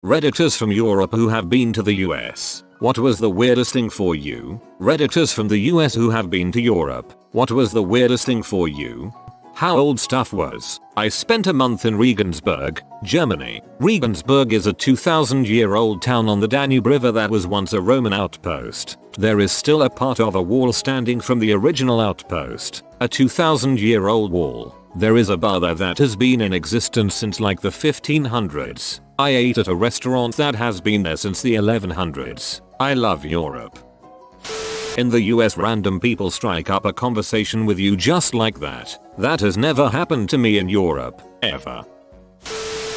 Redditors from Europe who have been to the US. What was the weirdest thing for you? Redditors from the US who have been to Europe. What was the weirdest thing for you? How old stuff was. I spent a month in Regensburg, Germany. Regensburg is a 2,000-year-old town on the Danube River that was once a Roman outpost. There is still a part of a wall standing from the original outpost, a 2,000-year-old wall. There is a bar there that has been in existence since like the 1500s. I ate at a restaurant that has been there since the 1100s. I love Europe. In the US, random people strike up a conversation with you just like that. That has never happened to me in Europe, ever.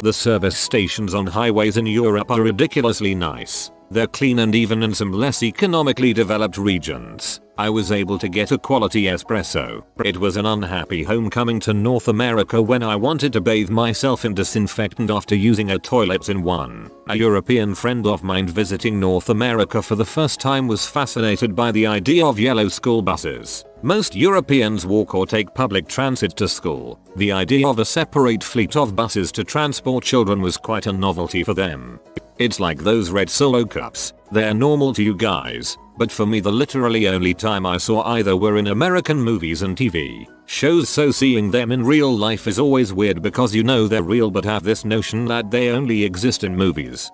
The service stations on highways in Europe are ridiculously nice. They're clean, and even in some less economically developed regions, I was able to get a quality espresso. It was an unhappy homecoming to North America when I wanted to bathe myself in disinfectant after using a toilet in one. A European friend of mine visiting North America for the first time was fascinated by the idea of yellow school buses. Most Europeans walk or take public transit to school. The idea of a separate fleet of buses to transport children was quite a novelty for them. It's like those red Solo cups. They're normal to you guys, but for me the literally only time I saw either were in American movies and TV shows, so seeing them in real life is always weird because you know they're real but have this notion that they only exist in movies.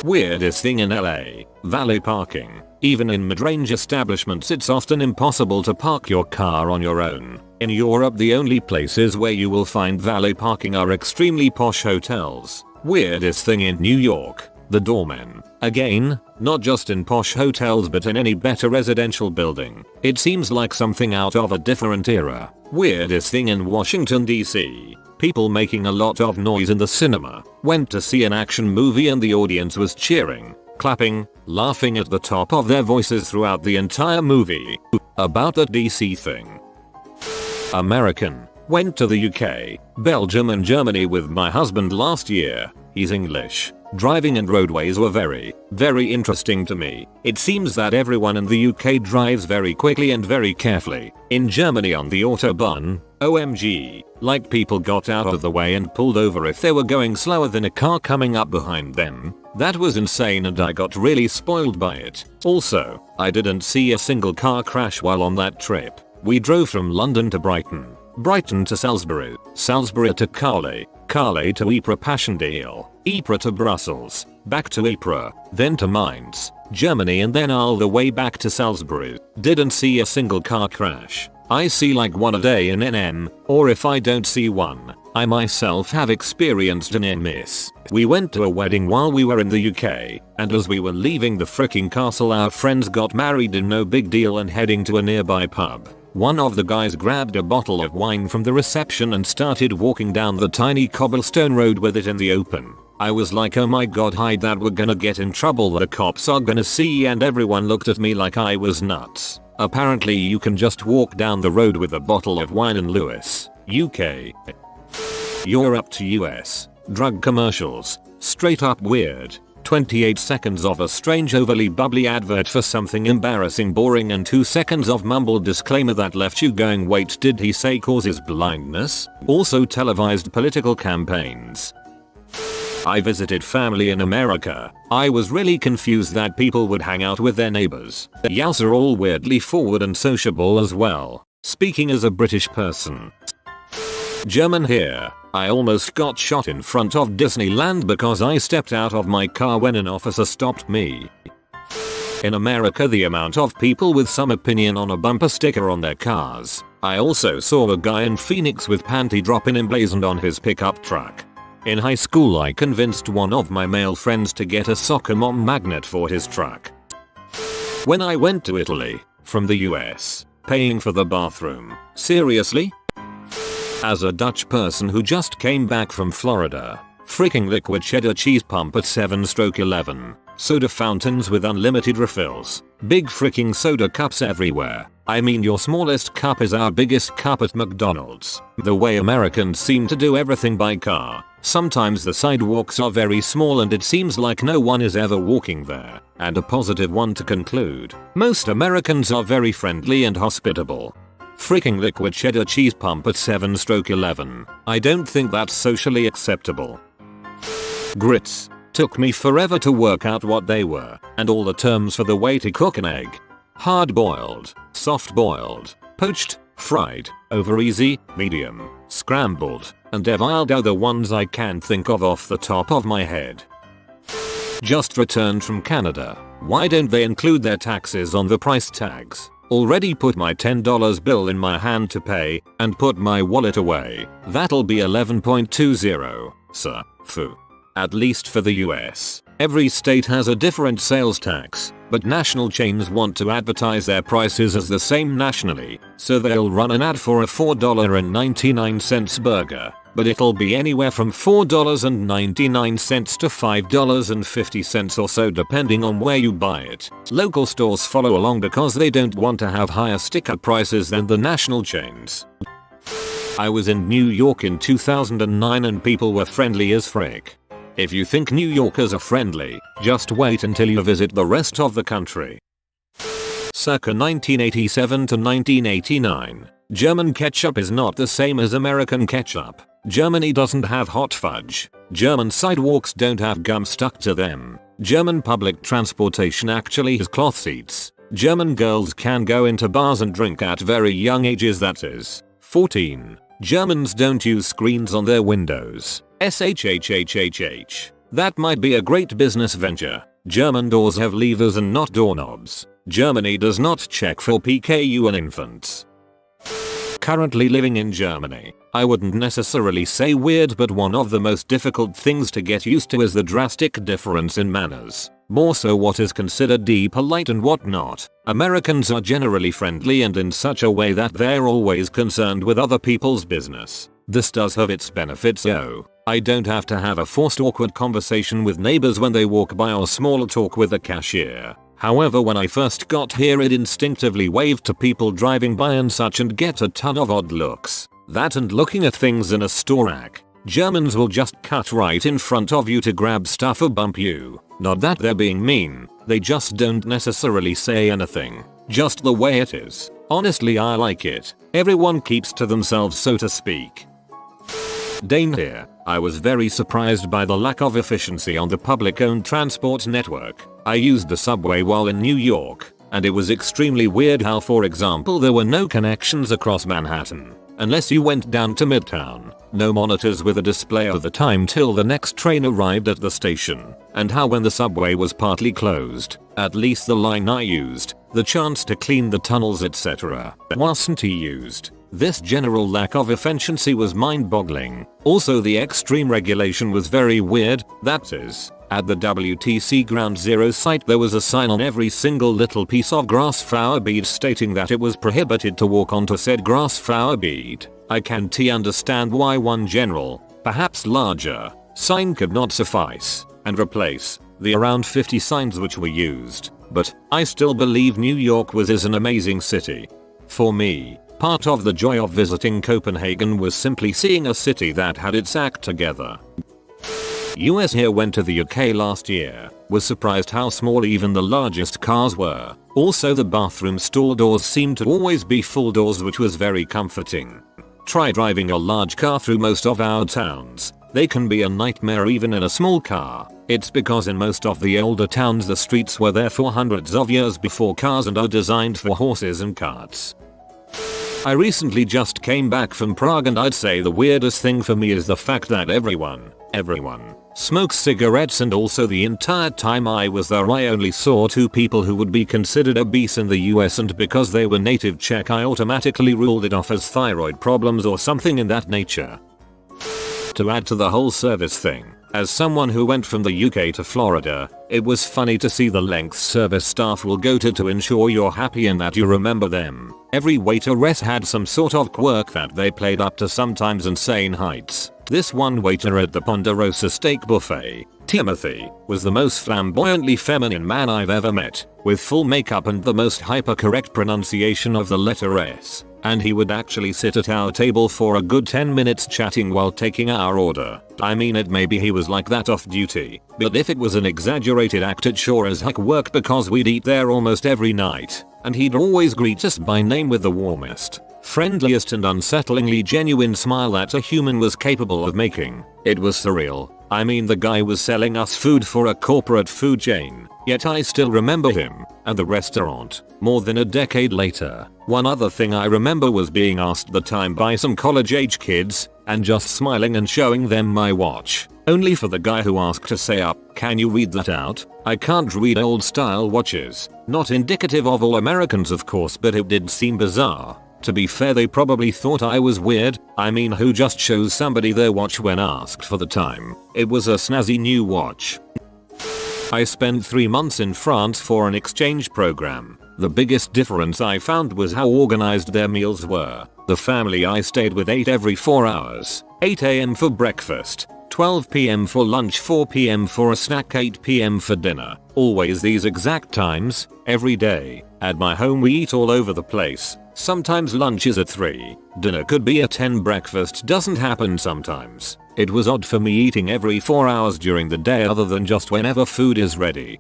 Weirdest thing in LA. Valet parking. Even in mid-range establishments it's often impossible to park your car on your own. In Europe the only places where you will find valet parking are extremely posh hotels. Weirdest thing in New York. The doorman. Again, not just in posh hotels but in any better residential building. It seems like something out of a different era. Weirdest thing in Washington DC. People making a lot of noise in the cinema. Went to see an action movie and the audience was cheering, clapping, laughing at the top of their voices throughout the entire movie. About that DC thing. American. Went to the UK, Belgium and Germany with my husband last year. He's English. Driving and roadways were very interesting to me. It seems that everyone in the UK drives very quickly and very carefully. In Germany on the Autobahn, OMG, like people got out of the way and pulled over if they were going slower than a car coming up behind them. That was insane and I got really spoiled by it. Also, I didn't see a single car crash while on that trip. We drove from London to Brighton, Brighton to Salisbury, Salisbury to Calais, Calais to Ypres Passchendaele, Ypres to Brussels, back to Ypres, then to Mainz, Germany and then all the way back to Salisbury. Didn't see a single car crash. I see like one a day in NM, or if I don't see one, I myself have experienced a near miss. We went to a wedding while we were in the UK, and as we were leaving the fricking castle our friends got married in no big deal and heading to a nearby pub. One of the guys grabbed a bottle of wine from the reception and started walking down the tiny cobblestone road with it in the open. I was like, oh my god, hide that, we're gonna get in trouble, the cops are gonna see, and everyone looked at me like I was nuts. Apparently you can just walk down the road with a bottle of wine in Lewis, UK. Europe to US. Drug commercials. Straight up weird. 28 seconds of a strange overly bubbly advert for something embarrassing boring and 2 seconds of mumbled disclaimer that left you going, wait, did he say causes blindness? Also televised political campaigns. I visited family in America. I was really confused that people would hang out with their neighbors. Yows are all weirdly forward and sociable as well. Speaking as a British person. German here. I almost got shot in front of Disneyland because I stepped out of my car when an officer stopped me. In America, the amount of people with some opinion on a bumper sticker on their cars. I also saw a guy in Phoenix with panty dropping emblazoned on his pickup truck. In high school I convinced one of my male friends to get a soccer mom magnet for his truck. When I went to Italy, from the US, paying for the bathroom. Seriously? As a Dutch person who just came back from Florida, freaking liquid cheddar cheese pump at 7/11, soda fountains with unlimited refills, big freaking soda cups everywhere. I mean, your smallest cup is our biggest cup at McDonald's. The way Americans seem to do everything by car. Sometimes the sidewalks are very small and it seems like no one is ever walking there. And a positive one to conclude. Most Americans are very friendly and hospitable. Freaking liquid cheddar cheese pump at 7/11. I don't think that's socially acceptable. Grits. Took me forever to work out what they were, and all the terms for the way to cook an egg. Hard boiled, soft boiled, poached, fried, over easy, medium, scrambled, and deviled are the ones I can think of off the top of my head. Just returned from Canada. Why don't they include their taxes on the price tags? Already put my $10 bill in my hand to pay, and put my wallet away. That'll be 11.20, sir. Foo. At least for the US. Every state has a different sales tax, but national chains want to advertise their prices as the same nationally, so they'll run an ad for a $4.99 burger, but it'll be anywhere from $4.99 to $5.50 or so depending on where you buy it. Local stores follow along because they don't want to have higher sticker prices than the national chains. I was in New York in 2009 and people were friendly as frick. If you think New Yorkers are friendly, just wait until you visit the rest of the country. Circa 1987 to 1989. German ketchup is not the same as American ketchup. Germany doesn't have hot fudge. German sidewalks don't have gum stuck to them. German public transportation actually has cloth seats. German girls can go into bars and drink at very young ages, that is, 14. Germans don't use screens on their windows. SHHHHH. That might be a great business venture. German doors have levers and not doorknobs. Germany does not check for PKU on infants. Currently living in Germany. I wouldn't necessarily say weird, but one of the most difficult things to get used to is the drastic difference in manners. More so what is considered polite and what not. Americans are generally friendly and in such a way that they're always concerned with other people's business. This does have its benefits though. I don't have to have a forced awkward conversation with neighbors when they walk by or small talk with the cashier. However, when I first got here I'd instinctively wave to people driving by and such and get a ton of odd looks. That and looking at things in a store rack. Germans will just cut right in front of you to grab stuff or bump you. Not that they're being mean, they just don't necessarily say anything. Just the way it is. Honestly, I like it. Everyone keeps to themselves, so to speak. Dane here. I was very surprised by the lack of efficiency on the public-owned transport network. I used the subway while in New York, and it was extremely weird how, for example, there were no connections across Manhattan. Unless you went down to Midtown. No monitors with a display of the time till the next train arrived at the station. And how when the subway was partly closed, at least the line I used, the chance to clean the tunnels etc. wasn't used. This general lack of efficiency was mind-boggling. Also, the extreme regulation was very weird, that is, at the WTC Ground Zero site there was a sign on every single little piece of grass flower bead stating that it was prohibited to walk onto said grass flower bead. I can't understand why one general, perhaps larger, sign could not suffice and replace the around 50 signs which were used, but I still believe New York is an amazing city. For me, part of the joy of visiting Copenhagen was simply seeing a city that had its act together. US here, went to the UK last year, was surprised how small even the largest cars were. Also, the bathroom stall doors seemed to always be full doors, which was very comforting. Try driving a large car through most of our towns. They can be a nightmare even in a small car. It's because in most of the older towns the streets were there for hundreds of years before cars and are designed for horses and carts. I recently just came back from Prague and I'd say the weirdest thing for me is the fact that everyone smokes cigarettes, and also the entire time I was there I only saw 2 people who would be considered obese in the US, and because they were native Czech I automatically ruled it off as thyroid problems or something in that nature. To add to the whole service thing, as someone who went from the UK to Florida, it was funny to see the lengths service staff will go to ensure you're happy and that you remember them. Every waitress had some sort of quirk that they played up to sometimes insane heights. This one waiter at the Ponderosa Steak Buffet, Timothy, was the most flamboyantly feminine man I've ever met, with full makeup and the most hyper-correct pronunciation of the letter S. And he would actually sit at our table for a good 10 minutes chatting while taking our order. I mean, it maybe he was like that off duty, but if it was an exaggerated act it sure as heck worked because we'd eat there almost every night. and he'd always greet us by name with the warmest, friendliest and unsettlingly genuine smile that a human was capable of making. It was surreal. I mean, the guy was selling us food for a corporate food chain, yet I still remember him and the restaurant more than a decade later. One other thing I remember was being asked the time by some college-age kids and just smiling and showing them my watch, only for the guy who asked to say, "Can you read that out?" I can't read old style watches. Not indicative of all Americans of course, but it did seem bizarre. To be fair, they probably thought I was weird. I mean, who just shows somebody their watch when asked for the time? It was a snazzy new watch. I spent 3 months in France for an exchange program. The biggest difference I found was how organized their meals were. The family I stayed with ate every 4 hours. 8 AM for breakfast, 12 PM for lunch, 4 PM for a snack, 8 PM for dinner. Always these exact times, every day. At my home we eat all over the place. Sometimes lunch is at 3, dinner could be at 10, breakfast doesn't happen sometimes. It was odd for me eating every 4 hours during the day other than just whenever food is ready.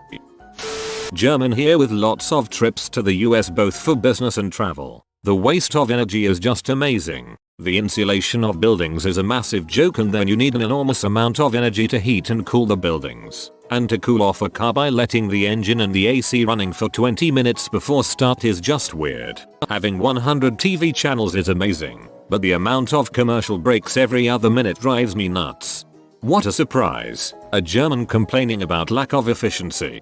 German here with lots of trips to the US both for business and travel. The waste of energy is just amazing. The insulation of buildings is a massive joke, and then you need an enormous amount of energy to heat and cool the buildings. And to cool off a car by letting the engine and the AC running for 20 minutes before start is just weird. Having 100 TV channels is amazing, but the amount of commercial breaks every other minute drives me nuts. What a surprise. A German complaining about lack of efficiency.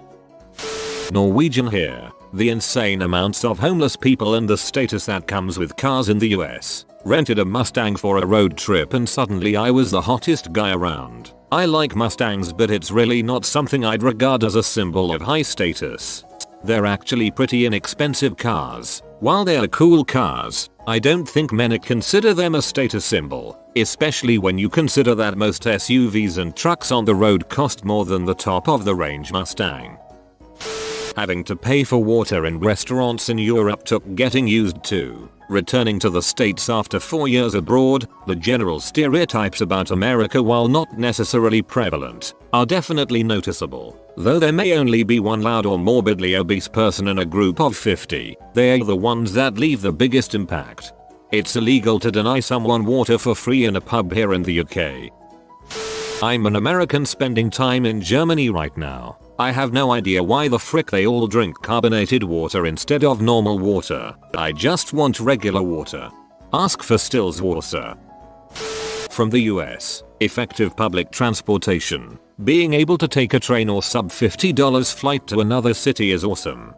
Norwegian here. The insane amounts of homeless people and the status that comes with cars in the US. Rented a Mustang for a road trip and suddenly I was the hottest guy around. I like Mustangs, but it's really not something I'd regard as a symbol of high status. They're actually pretty inexpensive cars. While they are cool cars, I don't think many consider them a status symbol, especially when you consider that most SUVs and trucks on the road cost more than the top of the range Mustang. Having to pay for water in restaurants in Europe took getting used to. Returning to the States after 4 years abroad, the general stereotypes about America, while not necessarily prevalent, are definitely noticeable. Though there may only be one loud or morbidly obese person in a group of 50, they are the ones that leave the biggest impact. It's illegal to deny someone water for free in a pub here in the UK. I'm an American spending time in Germany right now. I have no idea why the frick they all drink carbonated water instead of normal water. I just want regular water. Ask for Stills water. From the US, effective public transportation. Being able to take a train or sub $50 flight to another city is awesome.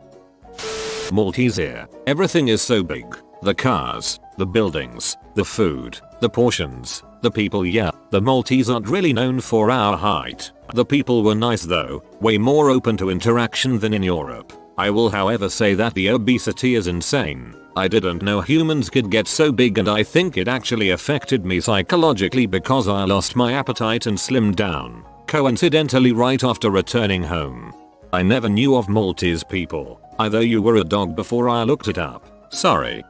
Maltese here. Everything is so big. The cars, the buildings, the food, the portions, the people. Yeah, the Maltese aren't really known for our height. The people were nice though, way more open to interaction than in Europe. I will however say that the obesity is insane. I didn't know humans could get so big, and I think it actually affected me psychologically because I lost my appetite and slimmed down, coincidentally right after returning home. I never knew of Maltese people. Either you were a dog before I looked it up. Sorry.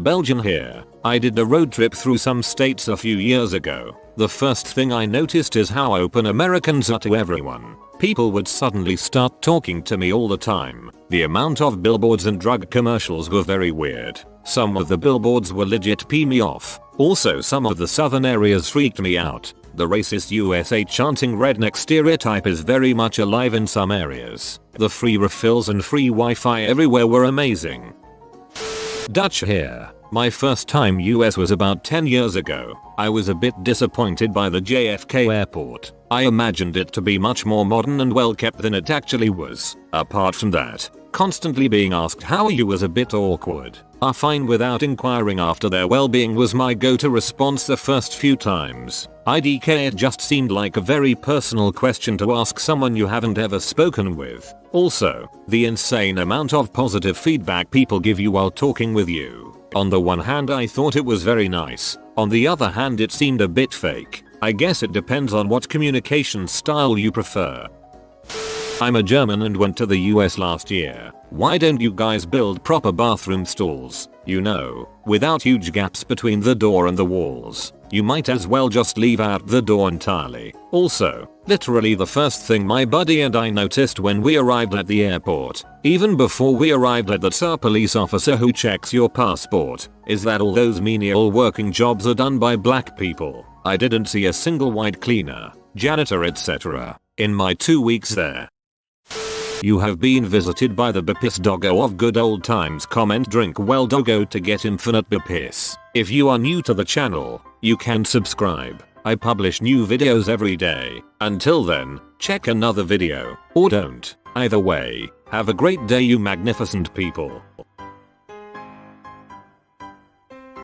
Belgian here. I did a road trip through some states a few years ago. The first thing I noticed is how open Americans are to everyone. People would suddenly start talking to me all the time. The amount of billboards and drug commercials were very weird. Some of the billboards were legit pee me off. Also, some of the southern areas freaked me out. The racist USA chanting redneck stereotype is very much alive in some areas. The free refills and free Wi-Fi everywhere were amazing. Dutch here. My first time US was about 10 years ago. I was a bit disappointed by the JFK airport. I imagined it to be much more modern and well kept than it actually was. Apart from that, constantly being asked how are you was a bit awkward. Fine without inquiring after their well-being was my go-to response the first few times. IDK, it just seemed like a very personal question to ask someone you haven't ever spoken with. Also, the insane amount of positive feedback people give you while talking with you. On the one hand, I thought it was very nice. On the other hand, it seemed a bit fake. I guess it depends on what communication style you prefer. I'm a German and went to the US last year. Why don't you guys build proper bathroom stalls? You know, without huge gaps between the door and the walls. you might as well just leave out the door entirely. Also, literally the first thing my buddy and I noticed when we arrived at the airport, even before we arrived at the TSA police officer who checks your passport, is that all those menial working jobs are done by black people. I didn't see a single white cleaner, janitor, etc. in my 2 weeks there. You have been visited by the Bepiss Doggo of good old times. Comment drink well doggo to get infinite Bepiss. If you are new to the channel, you can subscribe. I publish new videos every day. Until then, check another video, or don't. Either way, have a great day you magnificent people.